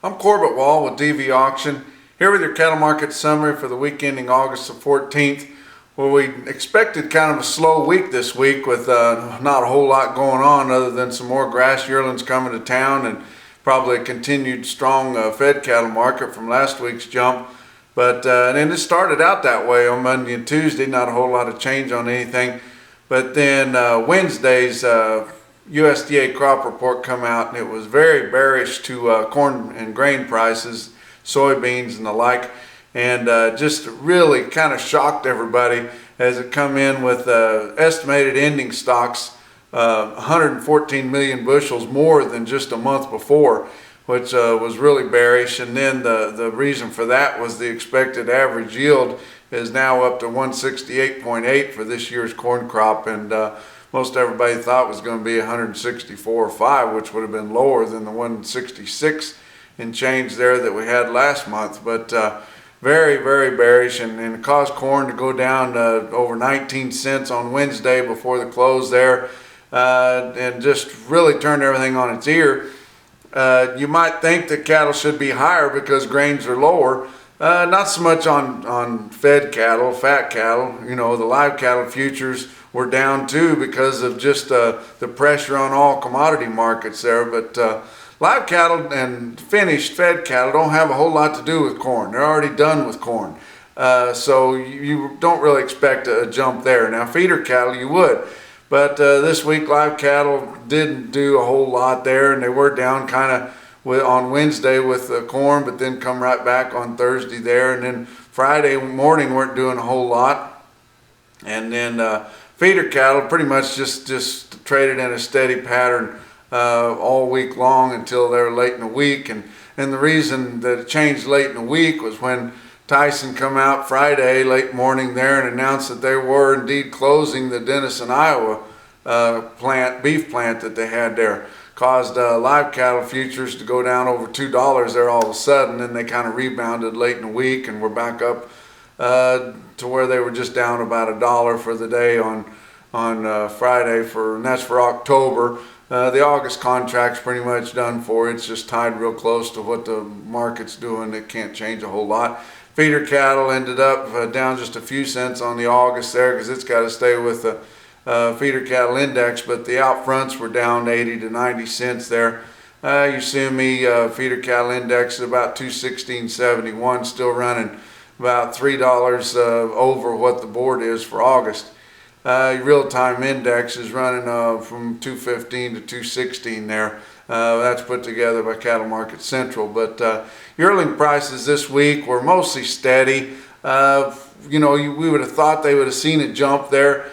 I'm Corbett Wall with DV Auction, here with your cattle market summary for the week ending August the 14th. Well, we expected kind of a slow week this week with not a whole lot going on other than some more grass yearlings coming to town and probably a continued strong fed cattle market from last week's jump. But and it started out that way on Monday and Tuesday, not a whole lot of change on anything. But then Wednesday's USDA crop report come out, and it was very bearish to corn and grain prices, soybeans and the like, and just really kind of shocked everybody as it come in with estimated ending stocks 114 million bushels more than just a month before, which was really bearish. And then the reason for that was the expected average yield is now up to 168.8 for this year's corn crop, and most everybody thought was going to be 164.5, which would have been lower than the 166 and change there that we had last month. But very, very bearish, and it caused corn to go down over 19 cents on Wednesday before the close there, and just really turned everything on its ear. You might think that cattle should be higher because grains are lower. Not so much on fed cattle, fat cattle. You know, the live cattle futures were down too because of just the pressure on all commodity markets there. But live cattle and finished fed cattle don't have a whole lot to do with corn. They're already done with corn. So you don't really expect a jump there. Now feeder cattle you would. But this week live cattle didn't do a whole lot there, and they were down kind of on Wednesday with the corn, but then come right back on Thursday there, and then Friday morning weren't doing a whole lot. And then feeder cattle pretty much just traded in a steady pattern all week long until they're late in the week. And the reason that it changed late in the week was when Tyson come out Friday late morning there and announced that they were indeed closing the Denison, Iowa beef plant that they had there. Caused live cattle futures to go down over $2 there all of a sudden, and they kind of rebounded late in the week, and we're back up to where they were just down about $1 for the day on Friday, and that's for October. The August contract's pretty much done for. It's just tied real close to what the market's doing. It can't change a whole lot. Feeder cattle ended up down just a few cents on the August there because it's got to stay with the feeder cattle index, but the out fronts were down 80 to 90 cents there. You see me feeder cattle index is about 216.71, still running about $3 over what the board is for August. Real-time index is running from 215 to 216 there. That's put together by Cattle Market Central. But yearling prices this week were mostly steady. We would have thought they would have seen a jump there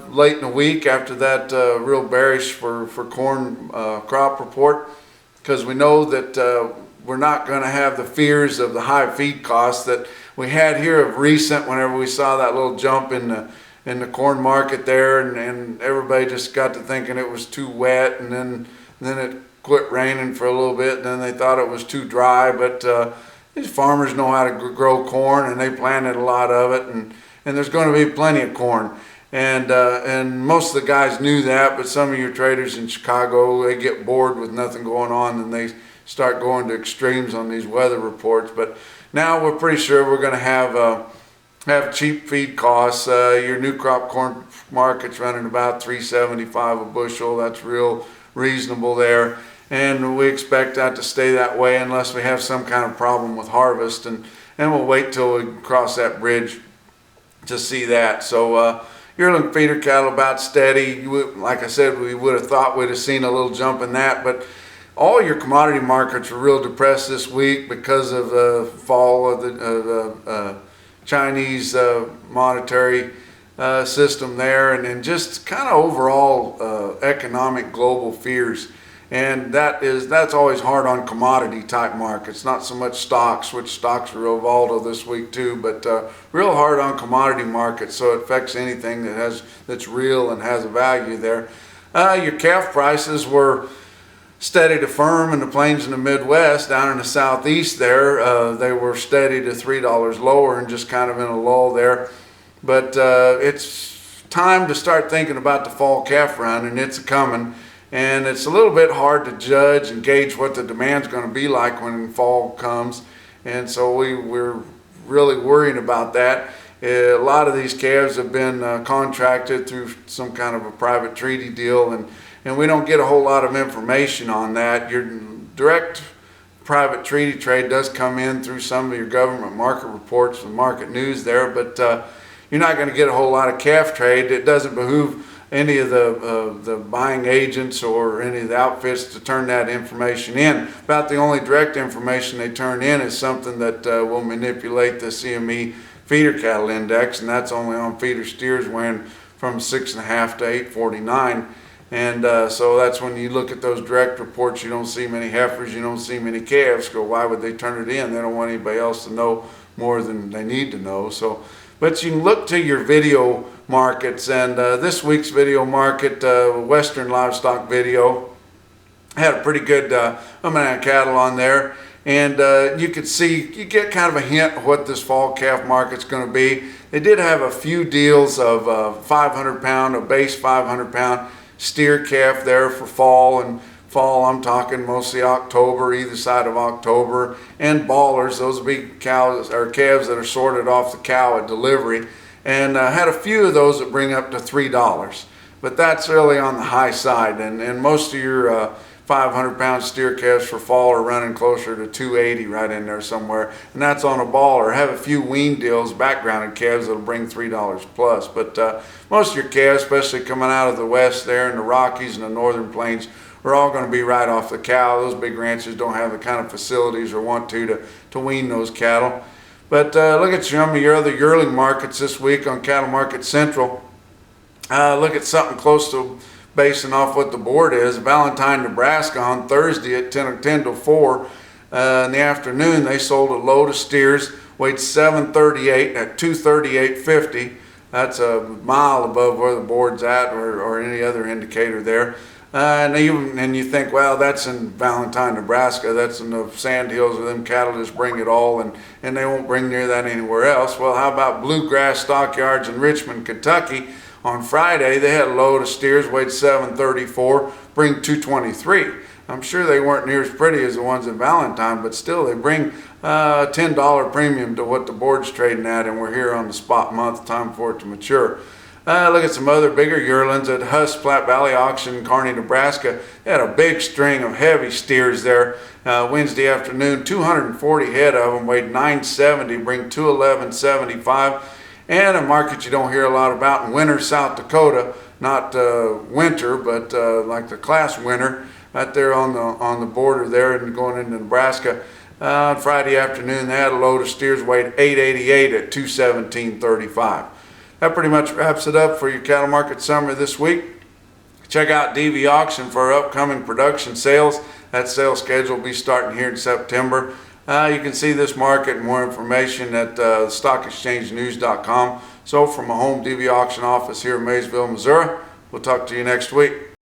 late in the week after that real bearish for corn crop report, because we know that we're not going to have the fears of the high feed costs that we had here of recent whenever we saw that little jump in the corn market there, and everybody just got to thinking it was too wet, and then it quit raining for a little bit, and then they thought it was too dry. But these farmers know how to grow corn, and they planted a lot of it, and there's going to be plenty of corn. And most of the guys knew that, but some of your traders in Chicago, they get bored with nothing going on, and they start going to extremes on these weather reports. But now we're pretty sure we're going to have cheap feed costs. Your new crop corn market's running about $3.75 a bushel. That's real reasonable there, and we expect that to stay that way unless we have some kind of problem with harvest, and we'll wait till we cross that bridge to see that. So yearling feeder cattle about steady. Like I said, we would have thought we'd have seen a little jump in that, but all your commodity markets are real depressed this week because of the fall of the Chinese monetary system there, and just kind of overall economic global fears. And that's always hard on commodity type markets, not so much stocks, which stocks are real volatile this week too, but real hard on commodity markets, so it affects anything that's real and has a value there. Your calf prices were steady to firm in the plains and the Midwest. Down in the southeast there, they were steady to $3 lower and just kind of in a lull there. But it's time to start thinking about the fall calf run, and it's coming. and it's a little bit hard to judge and gauge what the demand's going to be like when fall comes. And so we're really worrying about that. A lot of these calves have been contracted through some kind of a private treaty deal, and we don't get a whole lot of information on that. Your direct private treaty trade does come in through some of your government market reports and market news there, but you're not going to get a whole lot of calf trade. It doesn't behoove any of the buying agents or any of the outfits to turn that information in. About the only direct information they turn in is something that will manipulate the CME feeder cattle index, and that's only on feeder steers weighing from 6.5 to 849. And so that's when you look at those direct reports, you don't see many heifers, you don't see many calves. Go, why would they turn it in? They don't want anybody else to know more than they need to know. So, but you can look to your video markets, and this week's video market, Western Livestock Video, had a pretty good amount of cattle on there. And you could see, you get kind of a hint of what this fall calf market's going to be. They did have a few deals of 500 pound, a base 500 pound steer calf there for fall. And fall, I'm talking mostly October, either side of October. And ballers, those big cows or calves that are sorted off the cow at delivery. And had a few of those that bring up to $3. But that's really on the high side. And most of your 500 pound steer calves for fall are running closer to 280 right in there somewhere, and that's on a baller. Have a few wean deals, backgrounded calves that'll bring $3 plus, but most of your calves, especially coming out of the west there in the Rockies and the northern plains, are all going to be right off the cow. Those big ranches don't have the kind of facilities or want to wean those cattle. But look at some of your other yearling markets this week on Cattle Market Central. Look at something close to basing off what the board is. Valentine, Nebraska on Thursday at 10 to 4 in the afternoon, they sold a load of steers, weighed 738 at 238.50. That's a mile above where the board's at, or any other indicator there. And you think, well, that's in Valentine, Nebraska. That's in the sand hills where them cattle just bring it all, and they won't bring near that anywhere else. Well, how about Bluegrass Stockyards in Richmond, Kentucky? On Friday, they had a load of steers, weighed 734, bring 223. I'm sure they weren't near as pretty as the ones in Valentine, but still they bring a $10 premium to what the board's trading at, and we're here on the spot month, time for it to mature. Look at some other bigger yearlings at Huss Platte Valley Auction in Kearney, Nebraska. They had a big string of heavy steers there Wednesday afternoon, 240 head of them, weighed 970, bring 211.75. And a market you don't hear a lot about in Winter, South Dakota, not winter, but like the class winter, right there on the border there and going into Nebraska. Friday afternoon, they had a load of steers weighed 888 at 217.35. That pretty much wraps it up for your cattle market summary this week. Check out DV Auction for our upcoming production sales. That sales schedule will be starting here in September. You can see this market and more information at stockexchangenews.com. So from a home DV Auction office here in Maysville, Missouri, we'll talk to you next week.